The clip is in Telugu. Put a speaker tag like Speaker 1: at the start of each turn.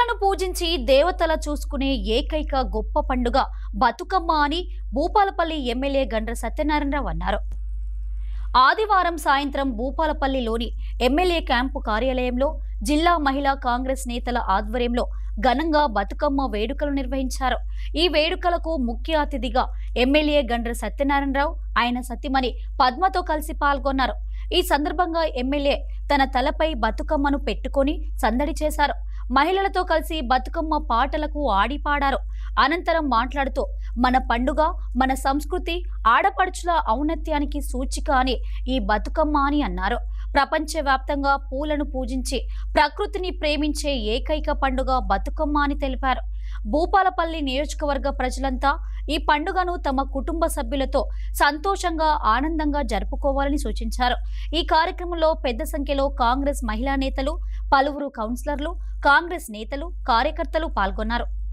Speaker 1: పూలను పూజించి దేవతల చూసుకునే ఏకైక గొప్ప పండుగ బతుకమ్మ అని భూపాలపల్లి ఎమ్మెల్యే గండ్ర సత్యనారాయణరావు అన్నారు. ఆదివారం సాయంత్రం భూపాలపల్లిలోని ఎమ్మెల్యే క్యాంపు కార్యాలయంలో జిల్లా మహిళా కాంగ్రెస్ నేతల ఆధ్వర్యంలో ఘనంగా బతుకమ్మ వేడుకలు నిర్వహించారు. ఈ వేడుకలకు ముఖ్య అతిథిగా ఎమ్మెల్యే గండ్ర సత్యనారాయణరావు ఆయన సతీమణి పద్మతో కలిసి పాల్గొన్నారు. ఈ సందర్భంగా ఎమ్మెల్యే తన తలపై బతుకమ్మను పెట్టుకొని సందడి చేశారు. మహిళలతో కలిసి బతుకమ్మ పాటలకు ఆడిపాడారు. అనంతరం మాట్లాడుతూ మన పండుగ, మన సంస్కృతి, ఆడపడుచుల ఔన్నత్యానికి సూచిక అని ఈ బతుకమ్మ అని అన్నారు. ప్రపంచవ్యాప్తంగా పూలను పూజించి ప్రకృతిని ప్రేమించే ఏకైక పండుగ బతుకమ్మ అని తెలిపారు. భూపాలపల్లి నియోజకవర్గ ప్రజలంతా ఈ పండుగను తమ కుటుంబ సభ్యులతో సంతోషంగా, ఆనందంగా జరుపుకోవాలని సూచించారు. ఈ కార్యక్రమంలో పెద్ద సంఖ్యలో కాంగ్రెస్ మహిళా నేతలు, పలువురు కౌన్సిలర్లు, కాంగ్రెస్ నేతలు, కార్యకర్తలు పాల్గొన్నారు.